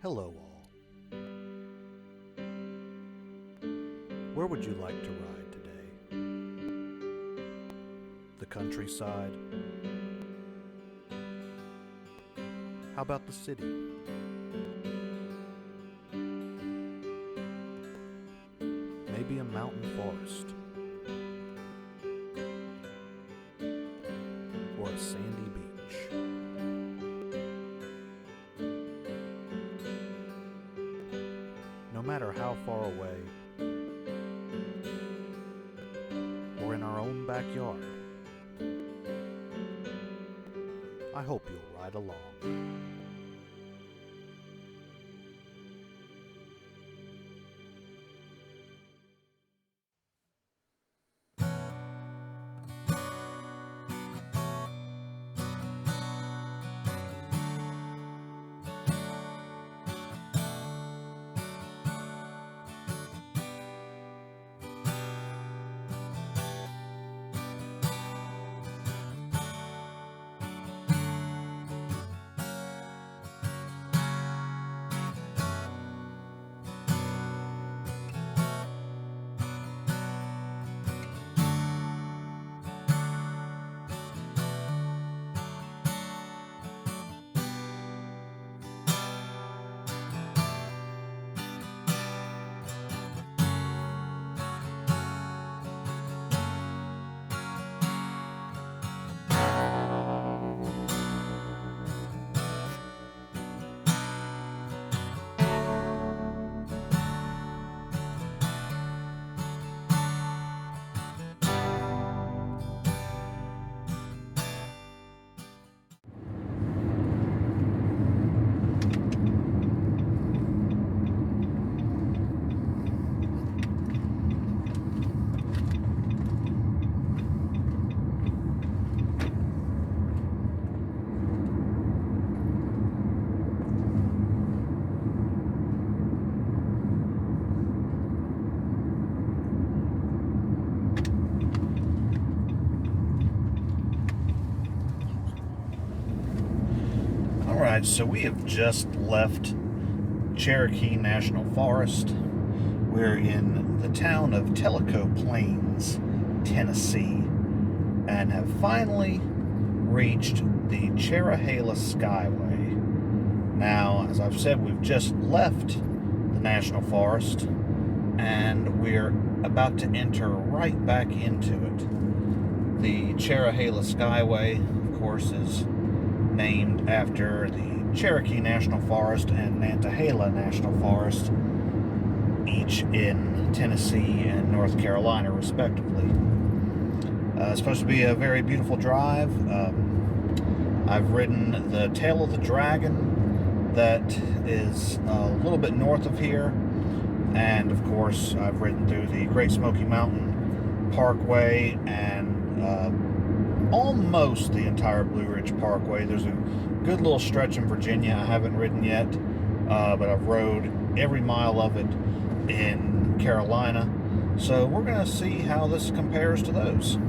Hello all. Where would you like to ride today? The countryside? How about the city? Maybe a mountain forest? Or a sandy beach? No matter how far away, or in our own backyard, I hope you'll ride along. Alright, so we have just left Cherokee National Forest. We're in the town of Telico Plains, Tennessee, and have finally reached the Cherohala Skyway. Now, as I've said, we've just left the National Forest, and we're about to enter right back into it. The Cherohala Skyway, of course, is named after the Cherokee National Forest and Nantahala National Forest, each in Tennessee and North Carolina, respectively. It's supposed to be a very beautiful drive. I've ridden the Tail of the Dragon that is a little bit north of here, and of course I've ridden through the Great Smoky Mountain Parkway and almost the entire Blue Ridge Parkway. There's a good little stretch in Virginia I haven't ridden yet, but I've rode every mile of it in Carolina. So we're going to see how this compares to those.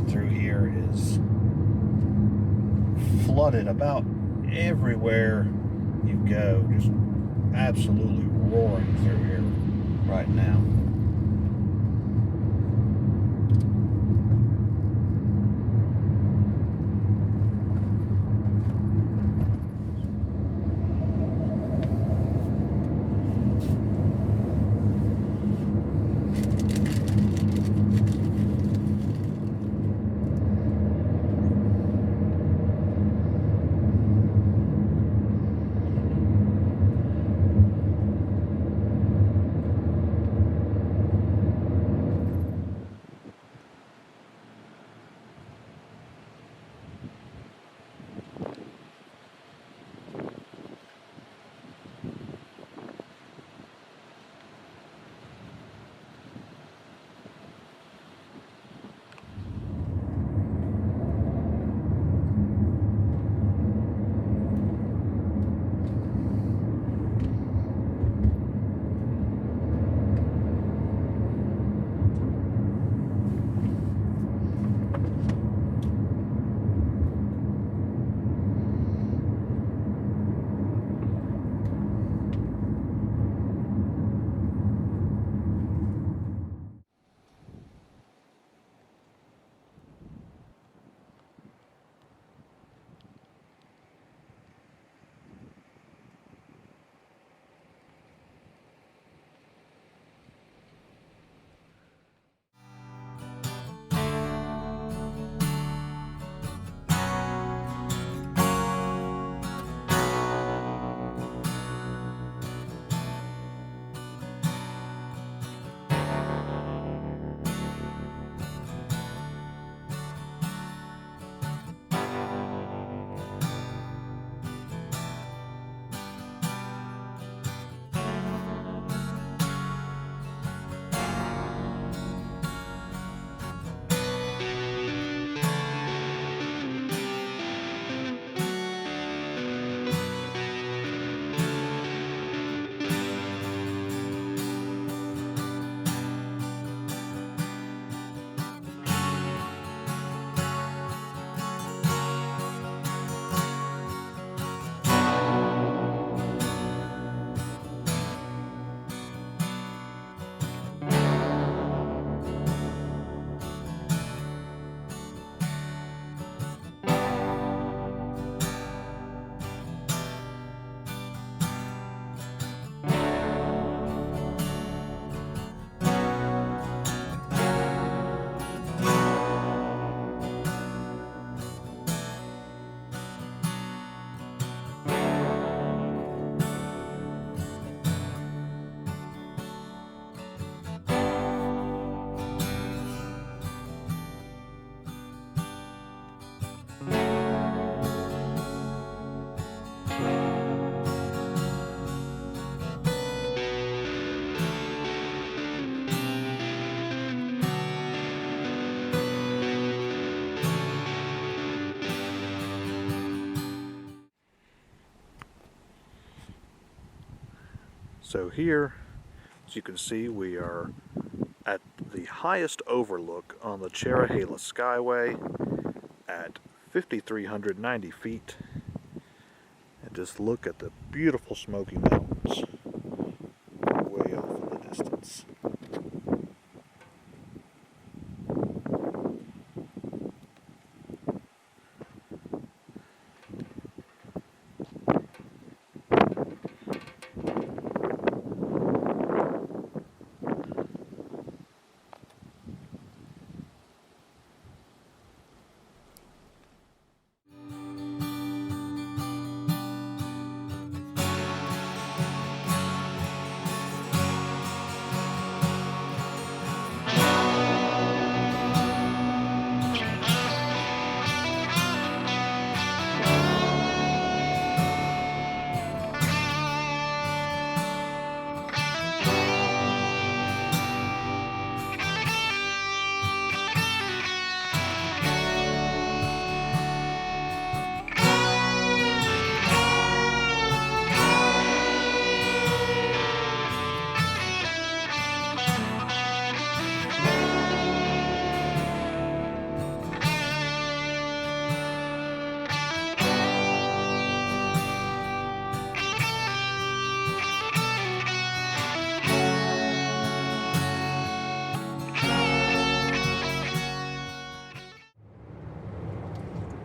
Through here is flooded about everywhere you go, just absolutely roaring through here right now. So here, as you can see, we are at the highest overlook on the Cherohala Skyway at 5,390 feet. And just look at the beautiful Smoky Mountains way off in the distance.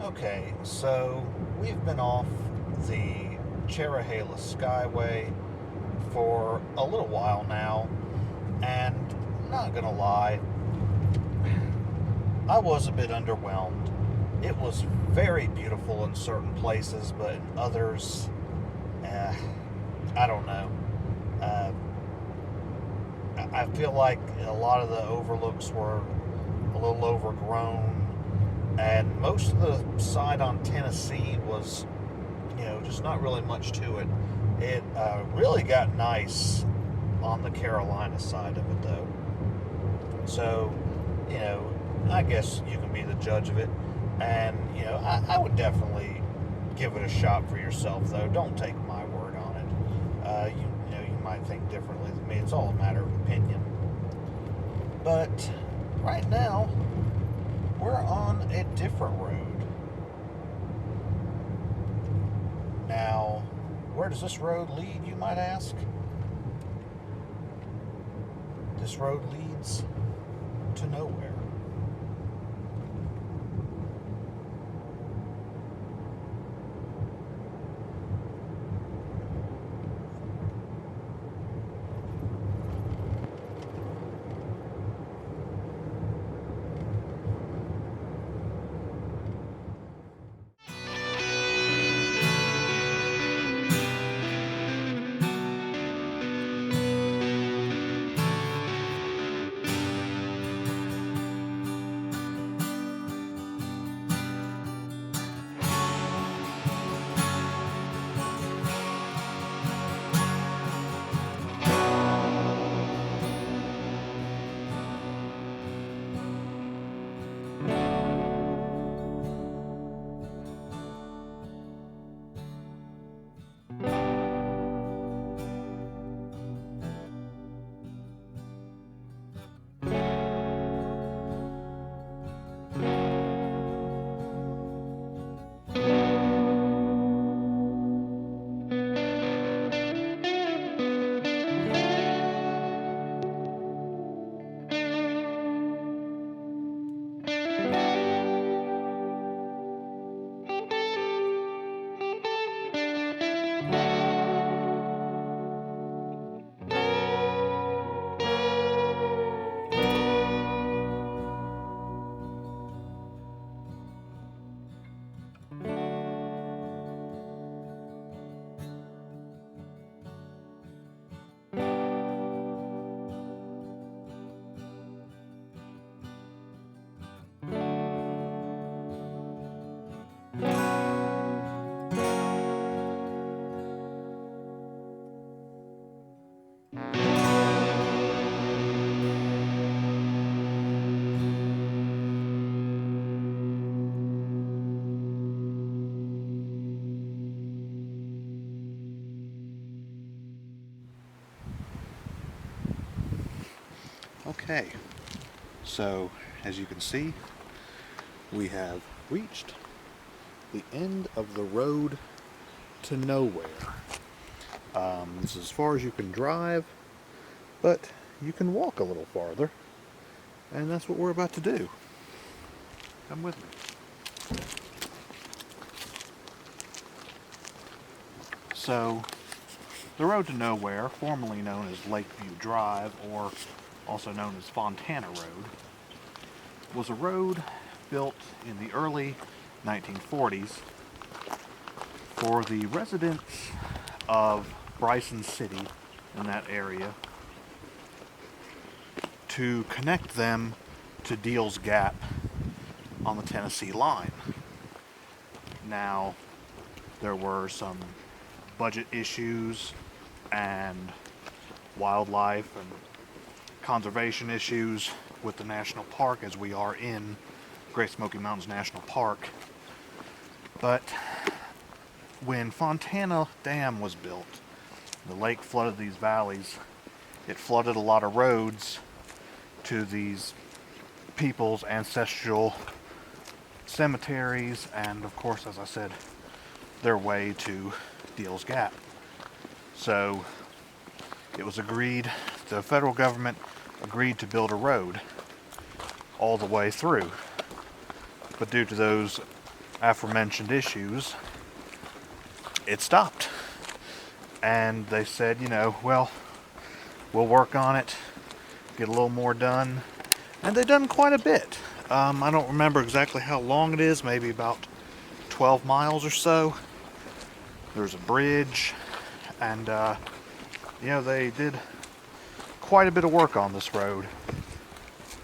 Okay, so we've been off the Cherohala Skyway for a little while now, and not gonna lie, I was a bit underwhelmed. It was very beautiful in certain places, but in others, I don't know. I feel like a lot of the overlooks were a little overgrown, and most of the side on Tennessee was, just not really much to it. It really got nice on the Carolina side of it, though. So, I guess you can be the judge of it. And, I would definitely give it a shot for yourself, though. Don't take my word on it. You might think differently than me. It's all a matter of opinion. But right now, we're on a different road. Now, where does this road lead, you might ask? This road leads to nowhere. Okay, so as you can see, we have reached the end of the road to nowhere. This is as far as you can drive, but you can walk a little farther, and that's what we're about to do. Come with me. So, the road to nowhere, formerly known as Lakeview Drive, or also known as Fontana Road, was a road built in the early 1940s for the residents of Bryson City in that area to connect them to Deals Gap on the Tennessee line. Now, there were some budget issues and wildlife and conservation issues with the national park, as we are in Great Smoky Mountains National Park. But when Fontana Dam was built, the lake flooded these valleys. It flooded a lot of roads to these people's ancestral cemeteries and, of course, as I said, their way to Deals Gap. So it was agreed, the federal government agreed to build a road all the way through. But due to those aforementioned issues, it stopped. And they said, well, we'll work on it, get a little more done. And they've done quite a bit. I don't remember exactly how long it is, maybe about 12 miles or so. There's a bridge, and they did quite a bit of work on this road,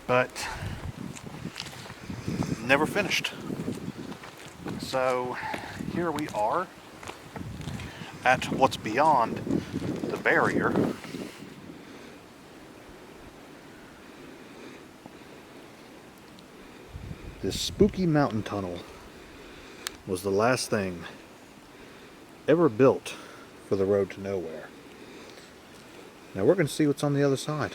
but never finished. So here we are at what's beyond the barrier. This spooky mountain tunnel was the last thing ever built for the road to nowhere. Now we're going to see what's on the other side.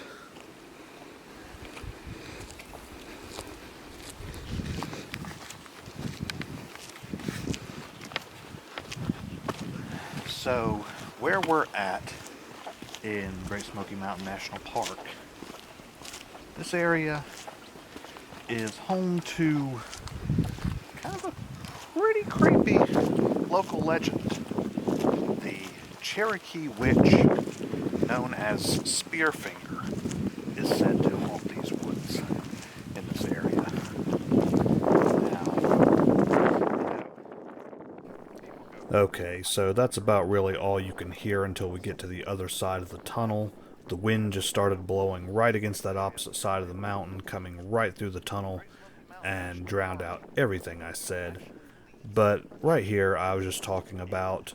So where we're at in Great Smoky Mountain National Park, this area is home to kind of a pretty creepy local legend. The Cherokee witch, known as Spearfinger, is said to haunt these woods in this area. Okay, so that's about really all you can hear until we get to the other side of the tunnel. The wind just started blowing right against that opposite side of the mountain, coming right through the tunnel, and drowned out everything I said. But right here, I was just talking about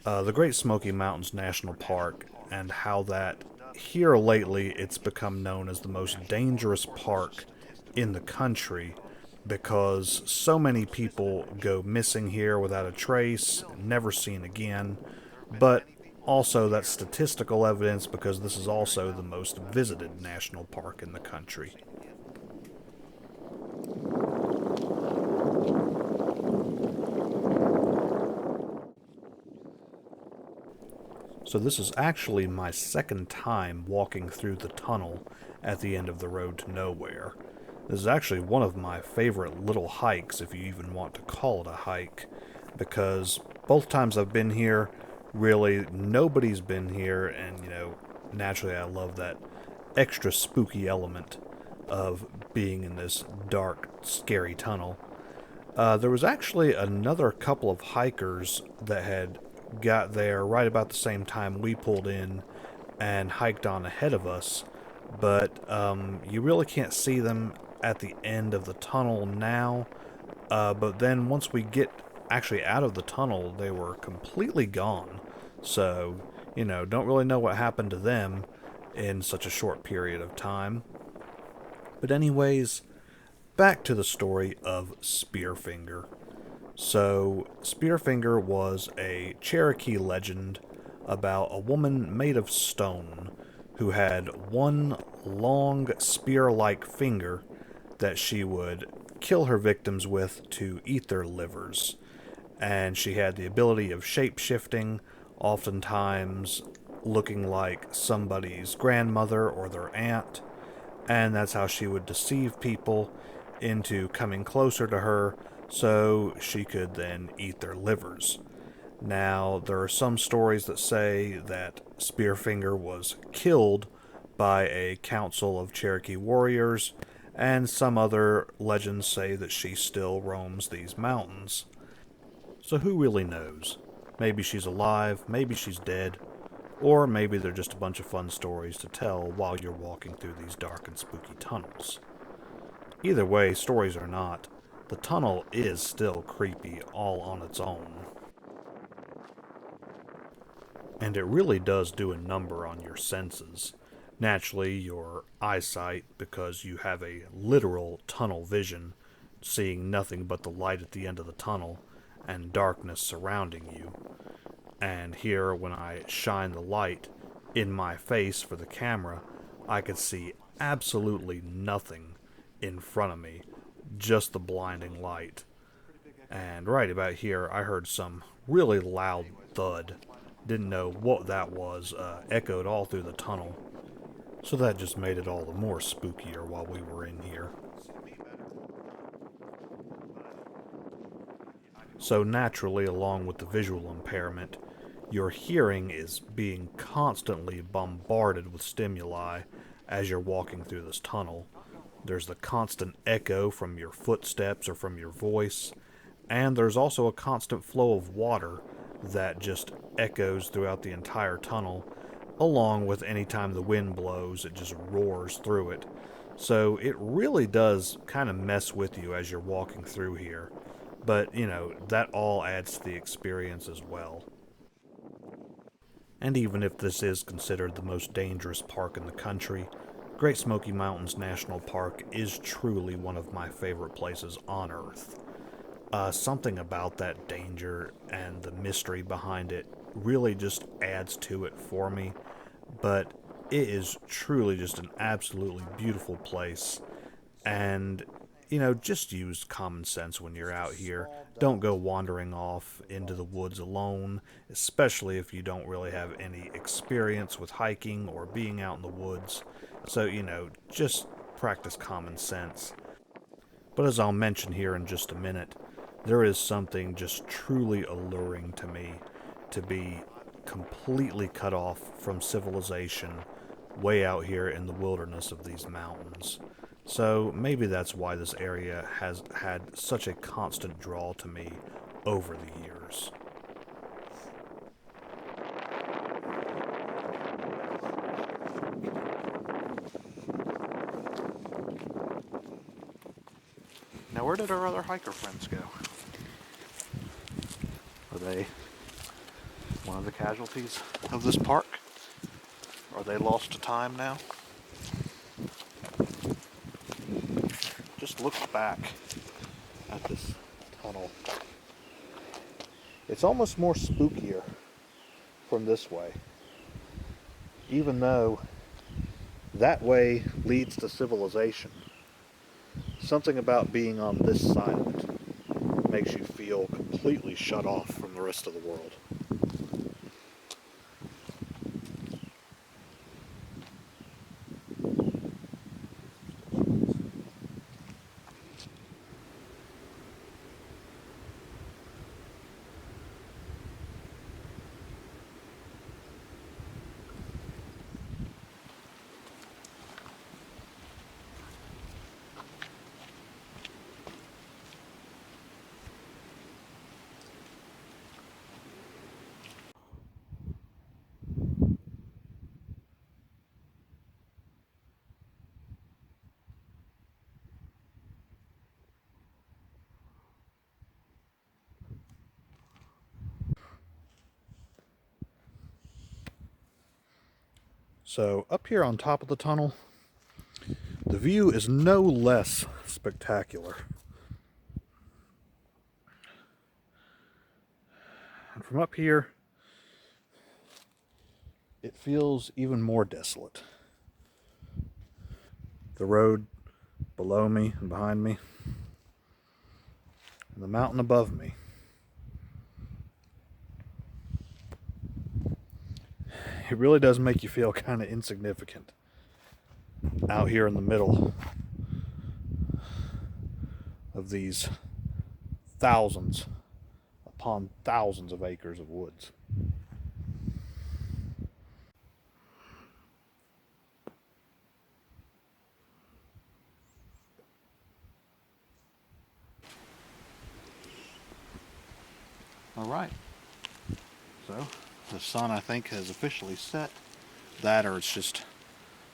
the Great Smoky Mountains National Park, and how that here lately it's become known as the most dangerous park in the country, because so many people go missing here without a trace, never seen again. But also, that's statistical evidence because this is also the most visited national park in the country. So this is actually my second time walking through the tunnel at the end of the road to nowhere. This is actually one of my favorite little hikes, if you even want to call it a hike, because both times I've been here, really nobody's been here, and naturally I love that extra spooky element of being in this dark, scary tunnel. There was actually another couple of hikers that had got there right about the same time we pulled in and hiked on ahead of us, but you really can't see them at the end of the tunnel now. But then once we get actually out of the tunnel, they were completely gone. So, don't really know what happened to them in such a short period of time. But anyways, back to the story of Spearfinger. So, Spearfinger was a Cherokee legend about a woman made of stone who had one long spear-like finger that she would kill her victims with to eat their livers. And she had the ability of shape-shifting, oftentimes looking like somebody's grandmother or their aunt, and that's how she would deceive people into coming closer to her so she could then eat their livers. Now, there are some stories that say that Spearfinger was killed by a council of Cherokee warriors, and some other legends say that she still roams these mountains. So who really knows? Maybe she's alive, maybe she's dead, or maybe they're just a bunch of fun stories to tell while you're walking through these dark and spooky tunnels. Either way, stories or not, the tunnel is still creepy all on its own. And it really does do a number on your senses. Naturally, your eyesight, because you have a literal tunnel vision, seeing nothing but the light at the end of the tunnel and darkness surrounding you. And here, when I shine the light in my face for the camera, I could see absolutely nothing in front of me, just the blinding light. And right about here, I heard some really loud thud. Didn't know what that was, echoed all through the tunnel. So that just made it all the more spookier while we were in here. So naturally, along with the visual impairment, your hearing is being constantly bombarded with stimuli as you're walking through this tunnel. There's the constant echo from your footsteps or from your voice, and there's also a constant flow of water that just echoes throughout the entire tunnel, along with any time the wind blows, it just roars through it. So it really does kind of mess with you as you're walking through here. But, that all adds to the experience as well. And even if this is considered the most dangerous park in the country, Great Smoky Mountains National Park is truly one of my favorite places on Earth. Something about that danger and the mystery behind it really just adds to it for me, but it is truly just an absolutely beautiful place. And, just use common sense when you're out here. Don't go wandering off into the woods alone, especially if you don't really have any experience with hiking or being out in the woods. So, just practice common sense. But as I'll mention here in just a minute, there is something just truly alluring to me to be completely cut off from civilization way out here in the wilderness of these mountains. So maybe that's why this area has had such a constant draw to me over the years. Now, where did our other hiker friends go? Are they one of the casualties of this park? Are they lost to time now? Just look back at this tunnel. It's almost more spookier from this way. Even though that way leads to civilization. Something about being on this side of it makes you feel completely shut off from the rest of the world. So up here on top of the tunnel, the view is no less spectacular. And from up here, it feels even more desolate. The road below me and behind me, and the mountain above me. It really does make you feel kind of insignificant out here in the middle of these thousands upon thousands of acres of woods. All right, so the sun, I think, has officially set. That, or it's just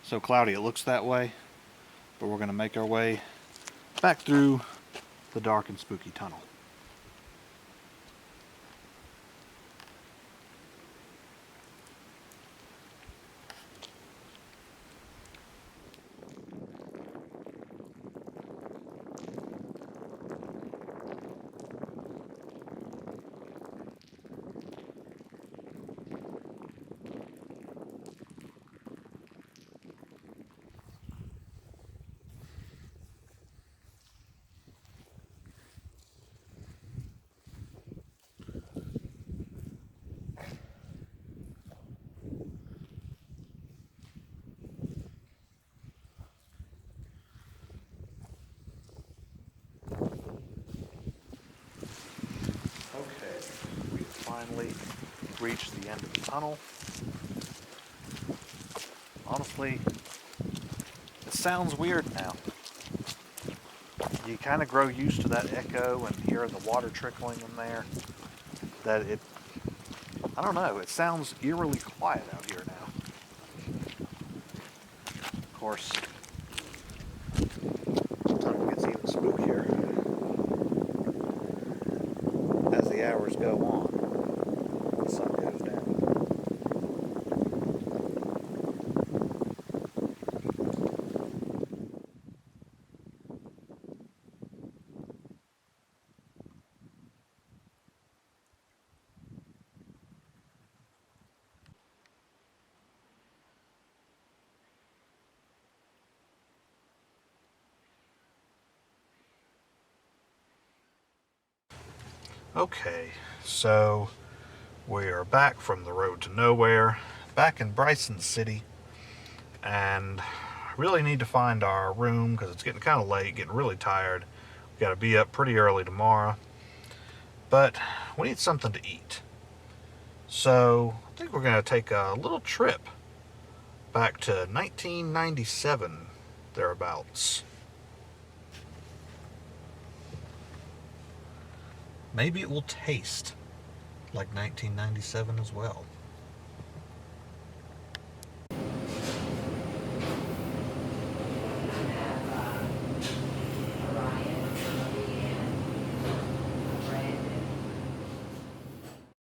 so cloudy it looks that way. But we're going to make our way back through the dark and spooky tunnel. Okay, we have finally reached the end of the tunnel. Honestly, it sounds weird now. You kind of grow used to that echo and hearing the water trickling in there. I don't know, it sounds eerily quiet out here now. Of course, the tunnel gets even spookier as the hours go on. The sun goes down. Okay, so we are back from the road to nowhere, back in Bryson City, and really need to find our room because it's getting kind of late, getting really tired. We got to be up pretty early tomorrow, but we need something to eat. So I think we're going to take a little trip back to 1997, thereabouts. Maybe it will taste like 1997 as well.